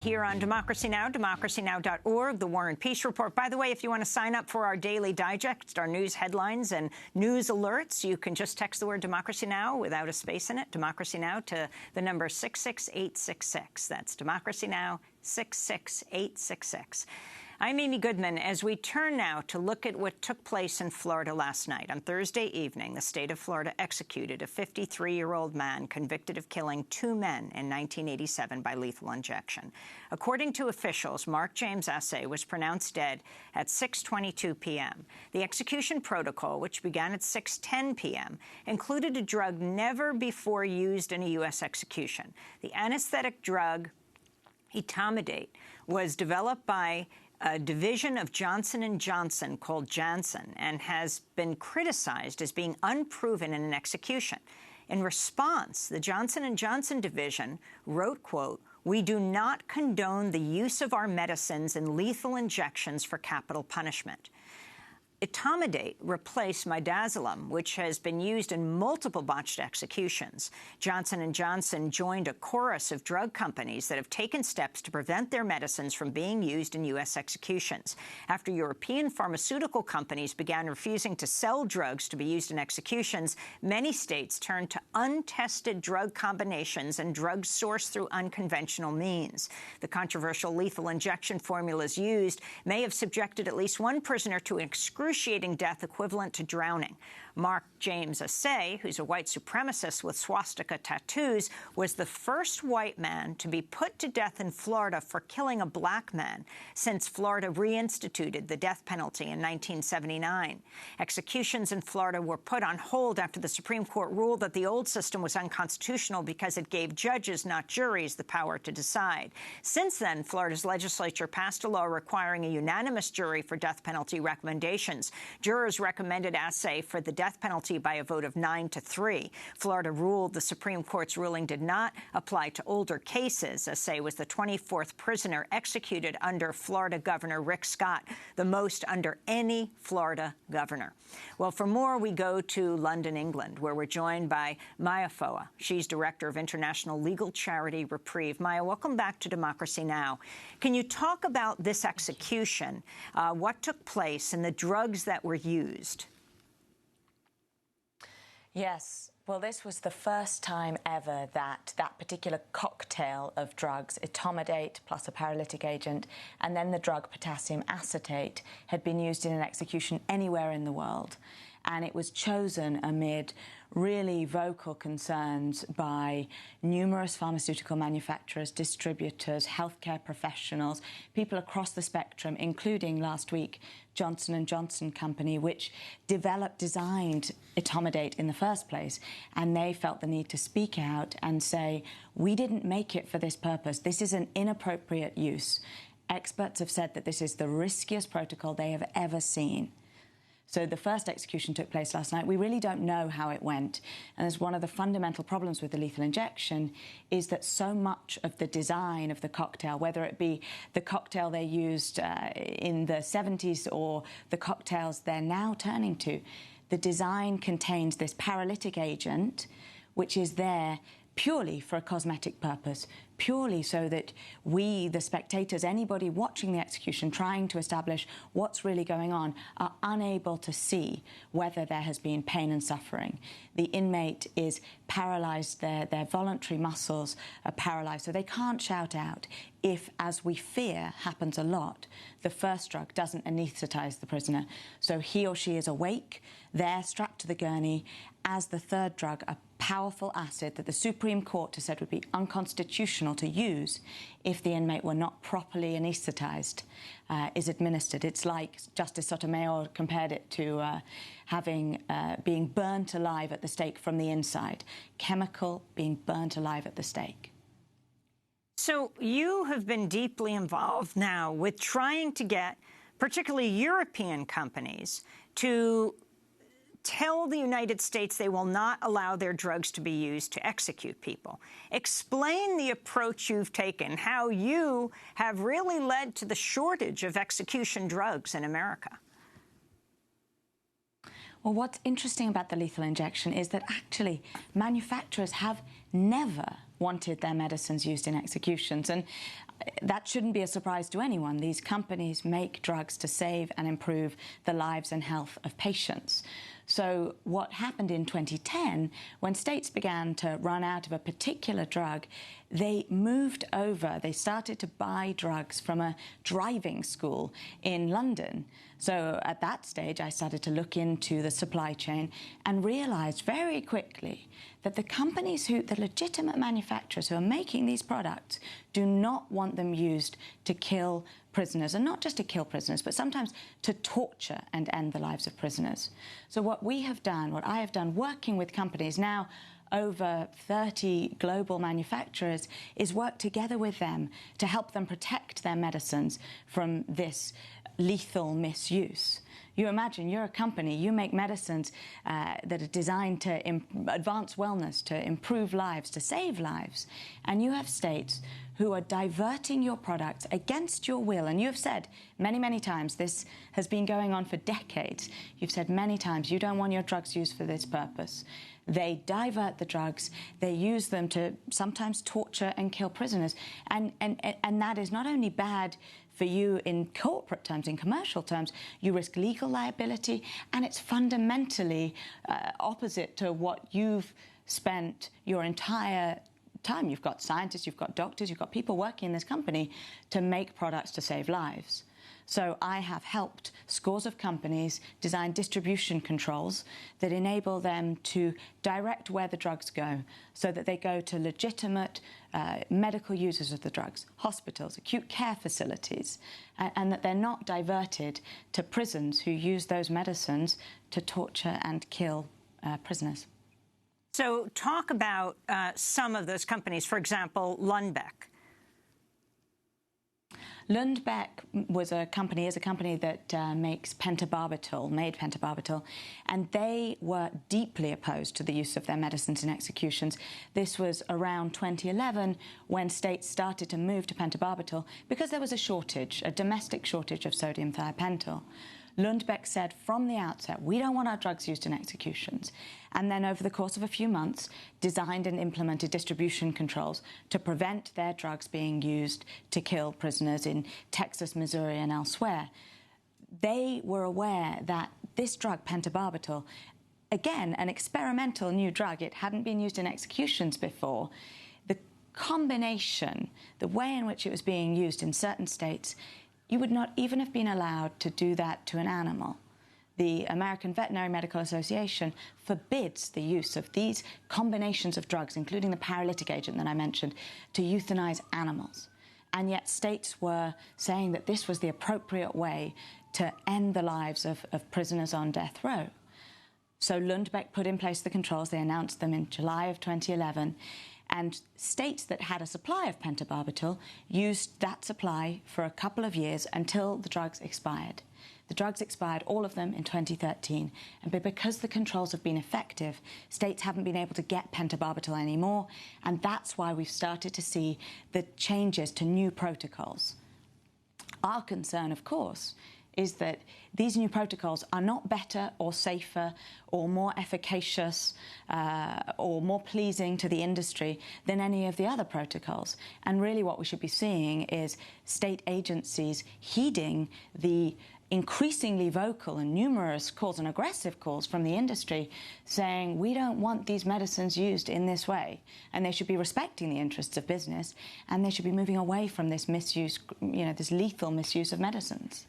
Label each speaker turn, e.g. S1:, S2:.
S1: Here on Democracy Now!, democracynow.org, the War and Peace Report. By the way, if you want to sign up for our daily digest, our news headlines and news alerts, you can just text the word Democracy Now! Without a space in it, Democracy Now! To the number 66866. That's Democracy Now! 66866. I'm Amy Goodman. As we turn now to look at what took place in Florida last night. On Thursday evening, the state of Florida executed a 53-year-old man convicted of killing 2 men in 1987 by lethal injection. According to officials, Mark James Assay was pronounced dead at 6:22 p.m. The execution protocol, which began at 6:10 p.m., included a drug never before used in a U.S. execution. The anesthetic drug etomidate was developed by a division of Johnson & Johnson called Janssen and has been criticized as being unproven in an execution. In response, the Johnson & Johnson division wrote, quote, "We do not condone the use of our medicines in lethal injections for capital punishment." Etomidate replaced midazolam, which has been used in multiple botched executions. Johnson & Johnson joined a chorus of drug companies that have taken steps to prevent their medicines from being used in U.S. executions. After European pharmaceutical companies began refusing to sell drugs to be used in executions, many states turned to untested drug combinations and drugs sourced through unconventional means. The controversial lethal injection formulas used may have subjected at least one prisoner to excruciating death equivalent to drowning. Mark James Assay, who's a white supremacist with swastika tattoos, was the first white man to be put to death in Florida for killing a black man since Florida reinstituted the death penalty in 1979. Executions in Florida were put on hold after the Supreme Court ruled that the old system was unconstitutional because it gave judges, not juries, the power to decide. Since then, Florida's legislature passed a law requiring a unanimous jury for death penalty recommendations. Jurors recommended Assay for the death penalty by a vote of 9-3. Florida ruled the Supreme Court's ruling did not apply to older cases. Assay was the 24th prisoner executed under Florida Governor Rick Scott, the most under any Florida governor. Well, for more, we go to London, England, where we're joined by Maya Foa. She's director of international legal charity Reprieve. Maya, welcome back to Democracy Now! Can you talk about this execution, what took place, and the drugs that were used?
S2: Yes. Well, this was the first time ever that that particular cocktail of drugs, etomidate plus a paralytic agent, and then the drug potassium acetate, had been used in an execution anywhere in the world. And it was chosen amid really vocal concerns by numerous pharmaceutical manufacturers, distributors, healthcare professionals, people across the spectrum, including last week Johnson & Johnson company, which designed etomidate in the first place. And they felt the need to speak out and say, we didn't make it for this purpose. This is an inappropriate use. Experts have said that this is the riskiest protocol they have ever seen. So the first execution took place last night. We really don't know how it went. And as one of the fundamental problems with the lethal injection is that so much of the design of the cocktail, whether it be the cocktail they used in the 70s or the cocktails they're now turning to, the design contains this paralytic agent, which is there purely for a cosmetic purpose, purely so that we, the spectators, anybody watching the execution, trying to establish what's really going on, are unable to see whether there has been pain and suffering. The inmate is paralyzed, their voluntary muscles are paralyzed, so they can't shout out if, as we fear happens a lot, the first drug doesn't anesthetize the prisoner. So he or she is awake, there strapped to the gurney, as the third drug, a powerful acid that the Supreme Court has said would be unconstitutional to use if the inmate were not properly anesthetized, is administered. It's like Justice Sotomayor compared it to being burnt alive at the stake from the inside. Chemical being burnt alive at the stake.
S1: So you have been deeply involved now with trying to get particularly European companies to tell the United States they will not allow their drugs to be used to execute people. Explain the approach you've taken, how you have really led to the shortage of execution drugs in America.
S2: Well, what's interesting about the lethal injection is that actually manufacturers have never wanted their medicines used in executions. And that shouldn't be a surprise to anyone. These companies make drugs to save and improve the lives and health of patients. So what happened in 2010, when states began to run out of a particular drug, they moved over, they started to buy drugs from a driving school in London. So at that stage, I started to look into the supply chain and realized very quickly that the companies the legitimate manufacturers who are making these products do not want them used to kill prisoners, and not just to kill prisoners, but sometimes to torture and end the lives of prisoners. So what I have done, working with companies now, over 30 global manufacturers, is work together with them to help them protect their medicines from this lethal misuse. You imagine you're a company, you make medicines that are designed to advance wellness, to improve lives, to save lives, and you have states who are diverting your products against your will. And you have said many, many times, this has been going on for decades, you've said many times, you don't want your drugs used for this purpose. They divert the drugs, they use them to sometimes torture and kill prisoners. And that is not only bad for you in corporate terms, in commercial terms, you risk legal liability, and it's fundamentally opposite to what you've spent your entire time. You've got scientists, you've got doctors, you've got people working in this company to make products to save lives. So I have helped scores of companies design distribution controls that enable them to direct where the drugs go, so that they go to legitimate medical users of the drugs, hospitals, acute care facilities, and that they're not diverted to prisons who use those medicines to torture and kill prisoners.
S1: So talk about some of those companies, for example, Lundbeck.
S2: Lundbeck is a company that makes made pentobarbital, and they were deeply opposed to the use of their medicines in executions. This was around 2011 when states started to move to pentobarbital because there was a domestic shortage of sodium thiopental. Lundbeck said from the outset, we don't want our drugs used in executions. And then over the course of a few months, designed and implemented distribution controls to prevent their drugs being used to kill prisoners in Texas, Missouri, and elsewhere. They were aware that this drug, pentobarbital, again, an experimental new drug, it hadn't been used in executions before. The combination, the way in which it was being used in certain states, you would not even have been allowed to do that to an animal. The American Veterinary Medical Association forbids the use of these combinations of drugs, including the paralytic agent that I mentioned, to euthanize animals. And yet states were saying that this was the appropriate way to end the lives of prisoners on death row. So Lundbeck put in place the controls. They announced them in July of 2011. And states that had a supply of pentobarbital used that supply for a couple of years until the drugs expired. The drugs expired, all of them, in 2013. And because the controls have been effective, states haven't been able to get pentobarbital anymore. And that's why we've started to see the changes to new protocols. Our concern, of course, is that these new protocols are not better or safer or more efficacious or more pleasing to the industry than any of the other protocols. And really what we should be seeing is state agencies heeding the increasingly vocal and numerous calls and aggressive calls from the industry saying we don't want these medicines used in this way, and they should be respecting the interests of business, and they should be moving away from this misuse, this lethal misuse of medicines.